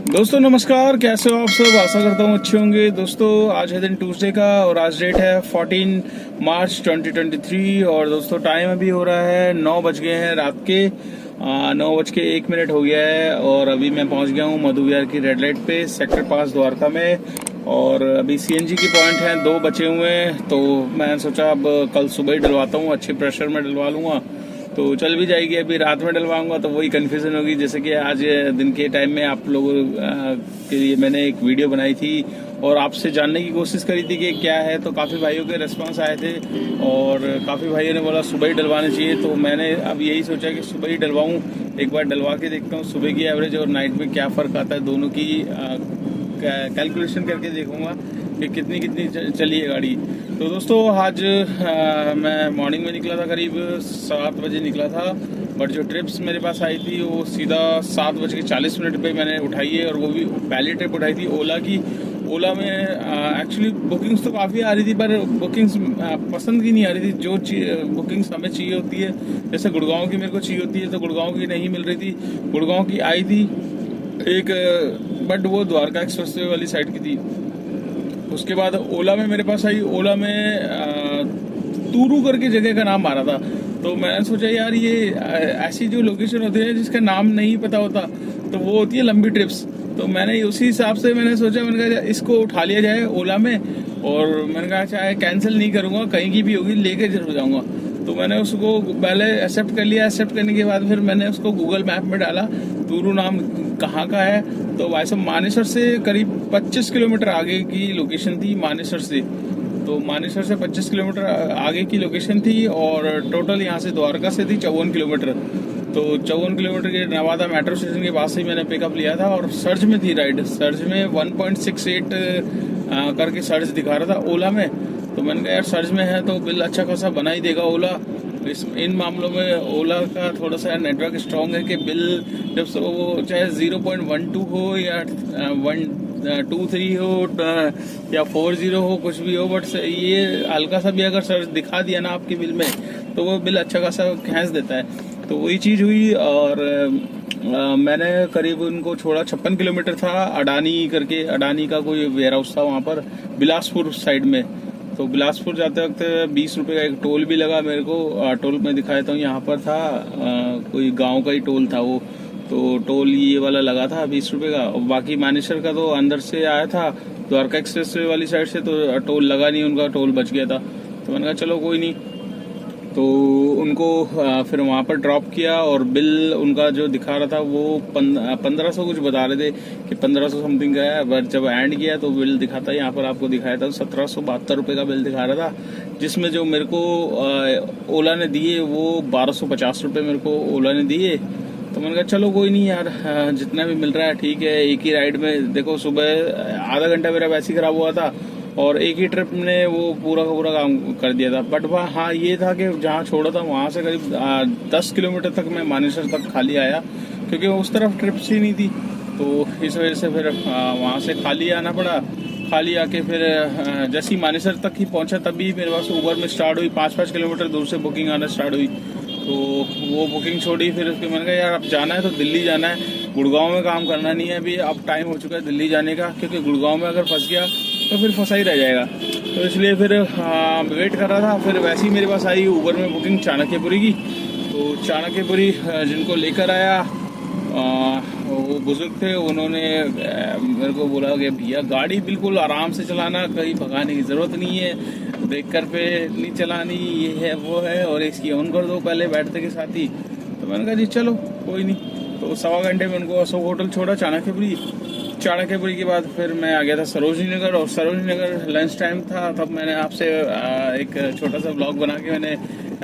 दोस्तों नमस्कार, कैसे हो आप सब। आशा करता हूँ अच्छे होंगे। दोस्तों आज है दिन ट्यूसडे का और आज डेट है 14 मार्च 2023 और दोस्तों टाइम अभी हो रहा है 9 बज गए हैं रात के। 9 बज के 1 मिनट हो गया है और अभी मैं पहुंच गया हूँ मधु विहार की रेड लाइट पे सेक्टर 5 द्वारका में। और अभी सीएनजी की पॉइंट हैं 2 बचे हुए हैं, तो मैं सोचा अब कल सुबह ही डलवाता हूँ, अच्छे प्रेशर में डलवा लूँगा तो चल भी जाएगी। अभी रात में डलवाऊंगा तो वही कन्फ्यूजन होगी। जैसे कि आज दिन के टाइम में आप लोगों के लिए मैंने एक वीडियो बनाई थी और आपसे जानने की कोशिश करी थी कि क्या है, तो काफ़ी भाइयों के रिस्पांस आए थे और काफ़ी भाइयों ने बोला सुबह ही डलवाने चाहिए। तो मैंने अब यही सोचा कि सुबह ही डलवाऊँ, एक बार डलवा के देखता हूँ सुबह की एवरेज और नाइट में क्या फ़र्क आता है, दोनों की कैलकुलेशन करके देखूंगा कि कितनी कितनी चली है गाड़ी। तो दोस्तों आज मैं मॉर्निंग में निकला था, करीब 7 बजे निकला था, बट जो ट्रिप्स मेरे पास आई थी वो सीधा 7:40 पे मैंने उठाई है और वो भी पहली ट्रिप उठाई थी ओला की। ओला में एक्चुअली बुकिंग्स तो काफ़ी आ रही थी, पर बुकिंग्स पसंद की नहीं आ रही थी। जो बुकिंग्स हमें चाहिए होती है, जैसे गुड़गांव की मेरे को चाहिए होती है, तो गुड़गांव की नहीं मिल रही थी। गुड़गांव की आई थी एक, बट वो द्वारका एक्सप्रेस वे वाली साइड की थी। उसके बाद ओला में मेरे पास आई, ओला में तूरू करके जगह का नाम आ रहा था। तो मैंने सोचा यार ये ऐसी जो लोकेशन होती है जिसका नाम नहीं पता होता तो वो होती है लंबी ट्रिप्स। तो मैंने उसी हिसाब से मैंने सोचा, मैंने कहा इसको उठा लिया जाए ओला में, और मैंने कहा चाहे कैंसिल नहीं करूँगा, कहीं की भी होगी लेके जरूर जाऊँगा। तो मैंने उसको पहले एक्सेप्ट कर लिया। एक्सेप्ट करने के बाद फिर मैंने उसको गूगल मैप में डाला, तूरू नाम कहाँ का है। तो भाई साहब मानेसर से करीब 25 किलोमीटर आगे की लोकेशन थी मानेसर से। तो मानेसर से 25 किलोमीटर आगे की लोकेशन थी और टोटल यहाँ से द्वारका से थी 54 किलोमीटर। तो 54 किलोमीटर के नवादा मेट्रो स्टेशन के पास से मैंने पिकअप लिया था और सर्ज में थी राइड। सर्ज में 1.68 करके सर्ज दिखा रहा था ओला में। तो मैंने कहा यार सर्ज में है तो बिल अच्छा खासा बना ही देगा ओला। इन मामलों में ओला का थोड़ा सा नेटवर्क स्ट्रांग है कि बिल जब वो चाहे 0.12 हो या 123 हो या 40 हो, कुछ भी हो, बट ये हल्का सा भी अगर सर्च दिखा दिया ना आपके बिल में तो वो बिल अच्छा खासा खींच देता है। तो वही चीज़ हुई और मैंने करीब उनको छोड़ा। 56 किलोमीटर था, अडानी करके, अडानी का कोई वेयर हाउस था वहाँ पर बिलासपुर साइड में। तो बिलासपुर जाते वक्त 20 रुपये का एक टोल भी लगा मेरे को। टोल में दिखाता हूँ, यहाँ पर था कोई गांव का ही टोल था वो। तो टोल ये वाला लगा था 20 रुपये का, और बाकी मानेसर का तो अंदर से आया था द्वारका एक्सप्रेस वाली साइड से, तो टोल लगा नहीं, उनका टोल बच गया था। तो मैंने कहा चलो कोई नहीं। तो उनको फिर वहाँ पर ड्रॉप किया और बिल उनका जो दिखा रहा था वो 1500 कुछ बता रहे थे कि 1500 समथिंग का है, बट जब एंड किया तो बिल दिखाता यहाँ पर आपको दिखाया था 1772 रुपये का बिल दिखा रहा था, जिसमें जो मेरे को ओला ने दिए वो 1250 रुपये मेरे को ओला ने दिए। तो मैंने कहा चलो कोई नहीं यार, जितना भी मिल रहा है ठीक है। एक ही राइड में देखो, सुबह आधा घंटा मेरा वैसे ही खराब हुआ था और एक ही ट्रिप ने वो पूरा का पूरा काम कर दिया था। बट वहाँ हाँ ये था कि जहाँ छोड़ा था वहाँ से करीब 10 किलोमीटर तक मैं मानेसर तक खाली आया, क्योंकि उस तरफ ट्रिप्स ही नहीं थी। तो इस वजह से फिर वहाँ से खाली आना पड़ा। खाली आके फिर जैसे ही मानेसर तक ही पहुँचा तभी मेरे पास ऊबर में स्टार्ट हुई, 5-5 किलोमीटर दूर से बुकिंग आना स्टार्ट हुई। तो वो बुकिंग छोड़ी। फिर उसके मैंने कहा यार अब जाना है तो दिल्ली जाना है, गुड़गांव में काम करना नहीं है अभी। अब टाइम हो चुका है दिल्ली जाने का, क्योंकि गुड़गांव में अगर फंस गया तो फिर फंसा ही रह जाएगा। तो इसलिए फिर वेट कर रहा था। फिर वैसे ही मेरे पास आई ऊबर में बुकिंग चाणक्यपुरी की। तो चाणक्यपुरी जिनको लेकर आया वो बुजुर्ग थे, उन्होंने मेरे को बोला कि भैया गाड़ी बिल्कुल आराम से चलाना, कहीं भगाने की ज़रूरत नहीं है, ब्रेकर पे नहीं चलानी, ये है वो है, और इसकी ऑन कर दो पहले बैठते के साथ ही। तो मैंने कहा जी चलो कोई नहीं। तो 1.25 घंटे में उनको अशोक होटल छोड़ा चाणक्यपुरी। चाणक्यपुरी के बाद फिर मैं आ गया था सरोजनी नगर, और सरोजनी नगर लंच टाइम था तब मैंने आपसे एक छोटा सा ब्लॉग बना के, मैंने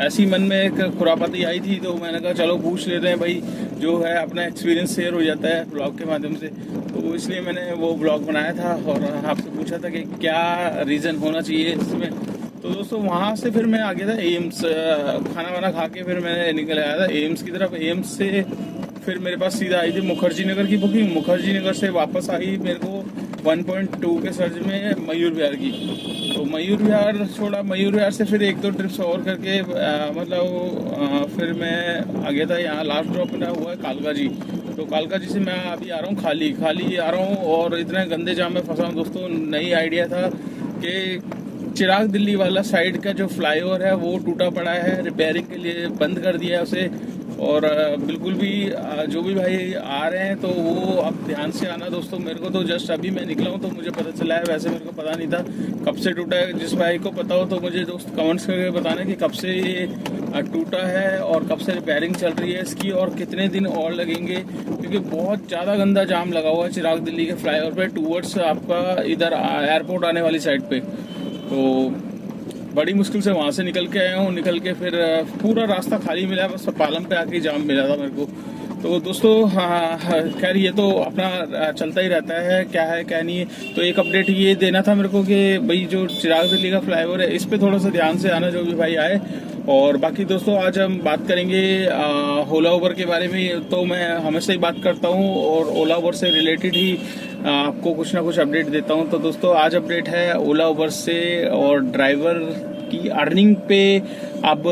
ऐसी मन में एक खुरापाती आई थी तो मैंने कहा चलो पूछ लेते हैं भाई, जो है अपना एक्सपीरियंस शेयर हो जाता है ब्लॉग के माध्यम से। तो इसलिए मैंने वो ब्लॉग बनाया था और आपसे पूछा था कि क्या रीज़न होना चाहिए इसमें। तो दोस्तों वहाँ से फिर मैं आ गया था एम्स, खाना वाना खा के फिर मैंने निकल आया था एम्स की तरफ। एम्स से फिर मेरे पास सीधा आई थी मुखर्जी नगर की बुकिंग। मुखर्जी नगर से वापस आई मेरे को 1.2 के सर्ज में मयूर विहार की। तो मयूर विहार छोड़ा, मयूर विहार से फिर 1-2 ट्रिप्स और करके फिर मैं आ गया था यहाँ। लास्ट ड्रॉप मेरा हुआ है कालका जी। तो कालका जी से मैं अभी आ रहा हूँ खाली आ रहा हूँ और इतने गंदे जाम में फंसा हूँ दोस्तों। नई आइडिया था कि चिराग दिल्ली वाला साइड का जो फ्लाईओवर है वो टूटा पड़ा है, रिपेयरिंग के लिए बंद कर दिया है उसे। और बिल्कुल भी जो भी भाई आ रहे हैं तो वो अब ध्यान से आना दोस्तों। मेरे को तो जस्ट अभी मैं निकला हूँ तो मुझे पता चला है, वैसे मेरे को पता नहीं था कब से टूटा है। जिस भाई को पता हो तो मुझे दोस्त कमेंट्स करके बताना कि कब से ये टूटा है और कब से रिपेयरिंग चल रही है इसकी और कितने दिन और लगेंगे, क्योंकि बहुत ज़्यादा गंदा जाम लगा हुआ है चिराग दिल्ली के फ्लाईओवर पे टूवर्ड्स आपका इधर एयरपोर्ट आने वाली साइड पे। तो बड़ी मुश्किल से वहाँ से निकल के आया हूँ, निकल के फिर पूरा रास्ता खाली मिला, बस पालम पे आके जाम मिला था मेरे को। तो दोस्तों खैर ये तो अपना चलता ही रहता है क्या नहीं है। तो एक अपडेट ये देना था मेरे को कि भाई जो चिराग दिल्ली का फ्लाईओवर है इस पे थोड़ा सा ध्यान से आना जो भी भाई आए। और बाकी दोस्तों आज हम बात करेंगे ओला उबर के बारे में। तो मैं हमेशा ही बात करता हूँ और ओला उबर से रिलेटेड ही आपको कुछ ना कुछ अपडेट देता हूँ। तो दोस्तों आज अपडेट है ओला उबर से और ड्राइवर की अर्निंग पे अब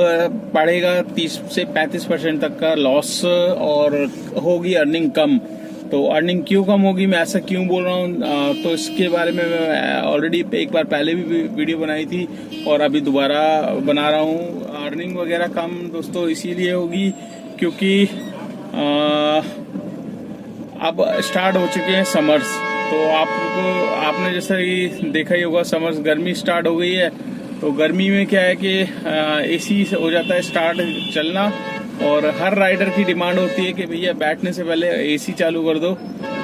पड़ेगा 30 से 35% तक का लॉस और होगी अर्निंग कम। तो अर्निंग क्यों कम होगी, मैं ऐसा क्यों बोल रहा हूँ, तो इसके बारे में मैं ऑलरेडी एक बार पहले भी वीडियो बनाई थी और अभी दोबारा बना रहा हूँ। अर्निंग वगैरह कम दोस्तों इसीलिए होगी क्योंकि अब स्टार्ट हो चुके हैं समर्स। तो आपने जैसा कि देखा ही होगा समर्स, गर्मी स्टार्ट हो गई है। तो गर्मी में क्या है कि एसी हो जाता है स्टार्ट चलना और हर राइडर की डिमांड होती है कि भैया बैठने से पहले एसी चालू कर दो,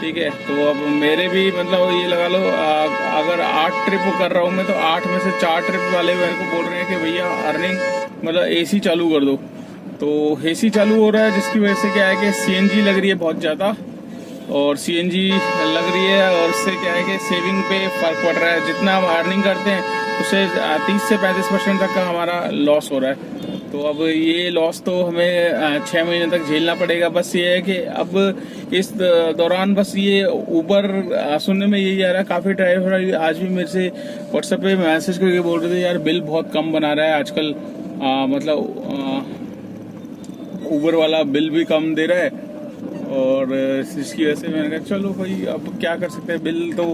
ठीक है। तो अब मेरे भी मतलब ये लगा लो अगर 8 ट्रिप कर रहा हूँ मैं तो 8 में से 4 ट्रिप वाले मेरे को बोल रहे हैं कि भैया अर्निंग मतलब एसी चालू कर दो। तो एसी चालू हो रहा है जिसकी वजह से क्या है कि सीएनजी लग रही है बहुत ज़्यादा और सीएनजी लग रही है और उससे क्या है कि सेविंग पे फर्क पड़ रहा है। जितना हम अर्निंग करते हैं उससे 30 से 35% तक का हमारा लॉस हो रहा है। तो अब ये लॉस तो हमें 6 महीने तक झेलना पड़ेगा। बस ये है कि अब इस दौरान बस ये ऊबर सुनने में यही आ रहा है, काफ़ी ड्राइवर आज भी मेरे से व्हाट्सएप पे मैसेज करके बोल रहे थे यार बिल बहुत कम बना रहा है आजकल, मतलब ऊबर वाला बिल भी कम दे रहा है। और इसकी वजह से मैंने कहा चलो भाई अब क्या कर सकते हैं। बिल तो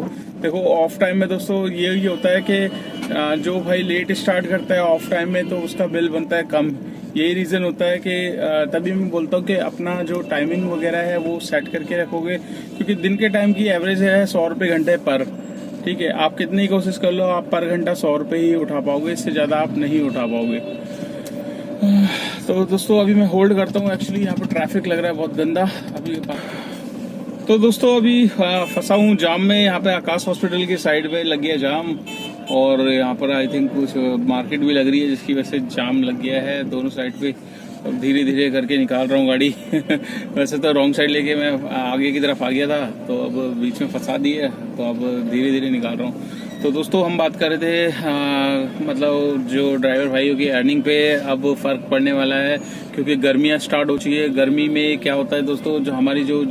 देखो ऑफ टाइम में दोस्तों यही होता है कि जो भाई लेट स्टार्ट करता है ऑफ टाइम में तो उसका बिल बनता है कम। यही रीज़न होता है कि तभी मैं बोलता हूँ कि अपना जो टाइमिंग वगैरह है वो सेट करके रखोगे, क्योंकि दिन के टाइम की एवरेज है 100 रुपये घंटे पर, ठीक है। आप कितनी कोशिश कर लो आप पर घंटा 100 रुपये ही उठा पाओगे, इससे ज़्यादा आप नहीं उठा पाओगे। तो दोस्तों अभी मैं होल्ड करता हूँ, एक्चुअली यहाँ पर ट्रैफिक लग रहा है बहुत गंदा अभी। तो दोस्तों अभी फंसा हूँ जाम में, यहाँ पे आकाश हॉस्पिटल की साइड में लग गया जाम और यहाँ पर आई थिंक कुछ मार्केट भी लग रही है जिसकी वजह से जाम लग गया है दोनों साइड पे। अब धीरे धीरे करके निकाल रहा हूँ गाड़ी वैसे तो रॉन्ग साइड लेके मैं आगे की तरफ आ गया था तो अब बीच में फंसा दी है, तो अब धीरे धीरे निकाल रहा हूँ। तो दोस्तों हम बात कर रहे थे मतलब जो ड्राइवर भाइयों की अर्निंग पे अब फर्क पड़ने वाला है क्योंकि गर्मियाँ स्टार्ट हो चुकी है। गर्मी में क्या होता है दोस्तों, जो हमारी जो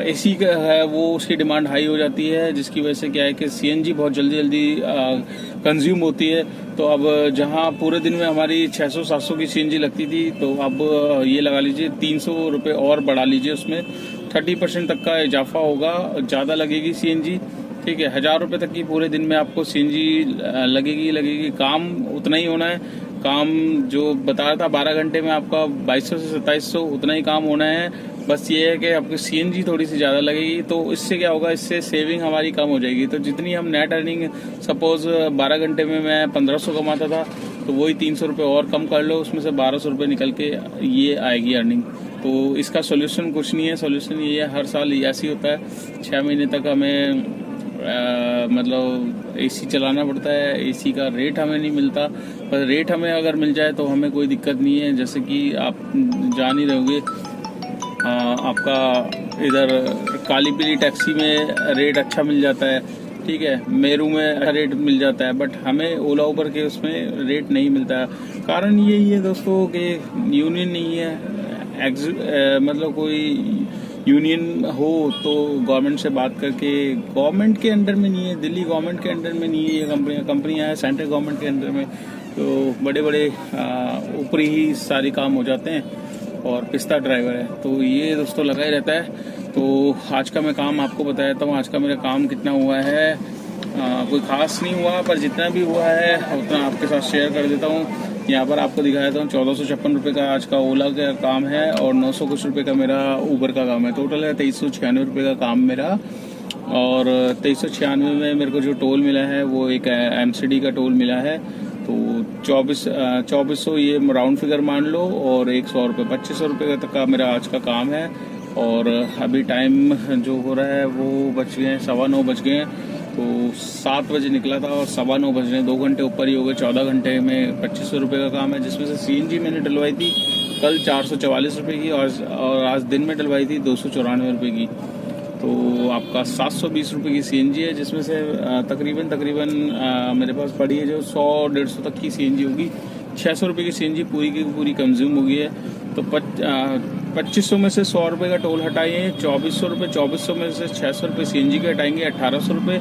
एसी का है वो उसकी डिमांड हाई हो जाती है, जिसकी वजह से क्या है कि सीएनजी बहुत जल्दी कंज्यूम होती है। तो अब जहां पूरे दिन में हमारी 600-700 की सीएनजी लगती थी तो अब ये लगा लीजिए 300 रुपये और बढ़ा लीजिए, उसमें 30% तक का इजाफा होगा, ज़्यादा लगेगी सीएनजी, ठीक है। 1000 रुपये तक की पूरे दिन में आपको सीएनजी लगेगी। काम उतना ही होना है, काम जो बता रहा था 12 घंटे में आपका 2200 से 2700 उतना ही काम होना है। बस ये है कि आपकी सीएनजी थोड़ी सी ज़्यादा लगेगी, तो इससे क्या होगा, इससे सेविंग हमारी कम हो जाएगी। तो जितनी हम नेट अर्निंग सपोज 12 घंटे में मैं 1500 कमाता था तो वही 300 रुपये और कम कर लो, उसमें से 1200 रुपये निकल के ये आएगी अर्निंग। तो इसका सोल्यूशन कुछ नहीं है, सोल्यूशन ये है हर साल ऐसे ही होता है, 6 महीने तक हमें मतलब एसी चलाना पड़ता है। एसी का रेट हमें नहीं मिलता, पर रेट हमें अगर मिल जाए तो हमें कोई दिक्कत नहीं है। जैसे कि आप जान ही रहोगे आपका इधर काली पीली टैक्सी में रेट अच्छा मिल जाता है, ठीक है, मेरू में अच्छा रेट मिल जाता है, बट हमें ओला उबर के उसमें रेट नहीं मिलता है। कारण यही है दोस्तों कि यूनियन नहीं है, मतलब कोई यूनियन हो तो गवर्नमेंट से बात करके, गवर्नमेंट के अंडर में नहीं है, दिल्ली गवर्नमेंट के अंडर में नहीं है ये कंपनियां हैं, सेंट्रल गवर्नमेंट के अंडर में, तो बड़े बड़े ऊपरी ही सारे काम हो जाते हैं। और पिस्ता ड्राइवर है। तो ये दोस्तों लगा ही रहता है। तो आज का मैं काम आपको बता देता हूँ। आज का मेरा काम कितना हुआ है, कोई खास नहीं हुआ, पर जितना भी हुआ है उतना आपके साथ शेयर कर देता हूँ। यहाँ पर आपको दिखाया था 1456 रुपये का आज का ओला का काम है और 900 कुछ रुपये का मेरा ऊबर का काम है। टोटल है 2396 रुपये का काम मेरा। और 2396 में मेरे को जो टोल मिला है वो एक MCD का टोल मिला है। तो 2400 ये राउंड फिगर मान लो और 100 रुपये 2500 रुपये तक का मेरा आज का काम है। और अभी टाइम जो हो रहा है वो बच गए हैं 9:15 बज गए हैं। तो 7 बजे निकला था और 9:15 बज रहे हैं, 2 घंटे ऊपर ही हो गए। 14 घंटे में 2500 रुपये का काम है, जिसमें से CNG मैंने डलवाई थी कल 444 रुपये की और आज दिन में डलवाई थी 294 रुपये की। तो आपका 720 रुपये की CNG है, जिसमें से तकरीबन मेरे पास पड़ी है जो 100-150 तक की CNG होगी। 600 रुपये की CNG पूरी की पूरी कंज्यूम हो गई है। तो 2500 में से 100 रुपये का टोल हटाइए, 2400 रुपये, 2400 में से 600 रुपये CNG के हटाएंगे, 1800 रुपये।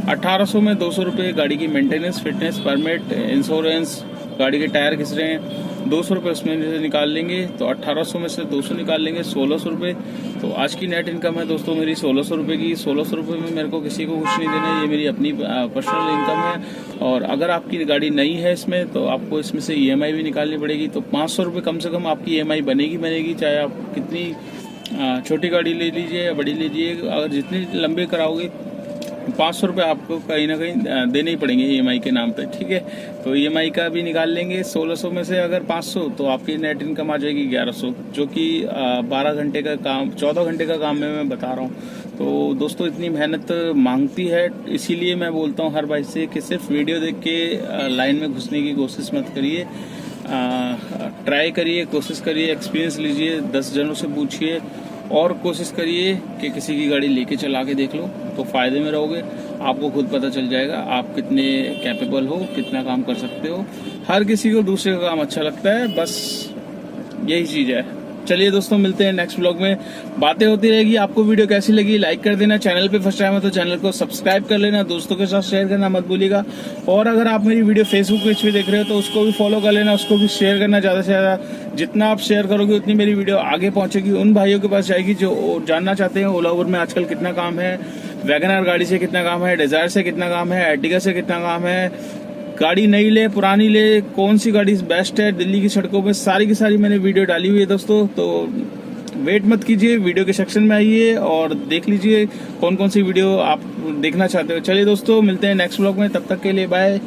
1800 में 200 रुपये गाड़ी की मेंटेनेंस, फिटनेस, परमिट, इंश्योरेंस, गाड़ी के टायर घिस रहे हैं, 200 रुपये उसमें से निकाल लेंगे। तो 1800 में से 200 निकाल लेंगे, 1600 रुपये। तो आज की नेट इनकम है दोस्तों मेरी 1600 रुपये की। 1600 रुपये में मेरे को किसी को कुछ नहीं देना है, ये मेरी अपनी पर्सनल इनकम है। और अगर आपकी गाड़ी नई है इसमें तो आपको इसमें से EMI भी निकालनी पड़ेगी। तो 500 रुपये कम से कम आपकी EMI बनेगी, चाहे आप कितनी छोटी गाड़ी ले लीजिए या बड़ी लीजिए। अगर जितनी लंबे कराओगे 500 रुपये आपको कहीं ना कहीं देने ही पड़ेंगे EMI के नाम पे, ठीक है। तो EMI का भी निकाल लेंगे। 1600 में से अगर 500 तो आपकी नेट इनकम आ जाएगी 1100, जो कि 12 घंटे का काम, 14 घंटे का काम मैं बता रहा हूँ। तो दोस्तों इतनी मेहनत मांगती है, इसीलिए मैं बोलता हूँ हर भाई से कि सिर्फ वीडियो देख के लाइन में घुसने की कोशिश मत करिए। ट्राई करिए, कोशिश करिए, एक्सपीरियंस लीजिए, 10 जनों से पूछिए और कोशिश करिए कि किसी की गाड़ी लेके चला के देख लो, तो फायदे में रहोगे। आपको खुद पता चल जाएगा आप कितने कैपेबल हो, कितना काम कर सकते हो। हर किसी को दूसरे का काम अच्छा लगता है, बस यही चीज़ है। चलिए दोस्तों, मिलते हैं नेक्स्ट ब्लॉग में, बातें होती रहेगी। आपको वीडियो कैसी लगी लाइक कर देना, चैनल पे फर्स्ट टाइम है तो चैनल को सब्सक्राइब कर लेना, दोस्तों के साथ शेयर करना मत भूलिएगा। और अगर आप मेरी वीडियो फेसबुक पेज पे देख रहे हो तो उसको भी फॉलो कर लेना, उसको भी शेयर करना ज़्यादा से ज़्यादा। जितना आप शेयर करोगे उतनी मेरी वीडियो आगे पहुंचेगी, उन भाइयों के पास जाएगी जो जानना चाहते हैं ओला उबर में आजकल कितना काम है, वैगनआर गाड़ी से कितना काम है, डिजायर से कितना काम है, एर्टिगा से कितना काम है, गाड़ी नई ले पुरानी ले, कौन सी गाड़ी बेस्ट है दिल्ली की सड़कों पे, सारी की सारी मैंने वीडियो डाली हुई है दोस्तों। तो वेट मत कीजिए, वीडियो के सेक्शन में आइए और देख लीजिए कौन कौन सी वीडियो आप देखना चाहते हो। चलिए दोस्तों, मिलते हैं नेक्स्ट ब्लॉग में, तब तक के लिए बाय।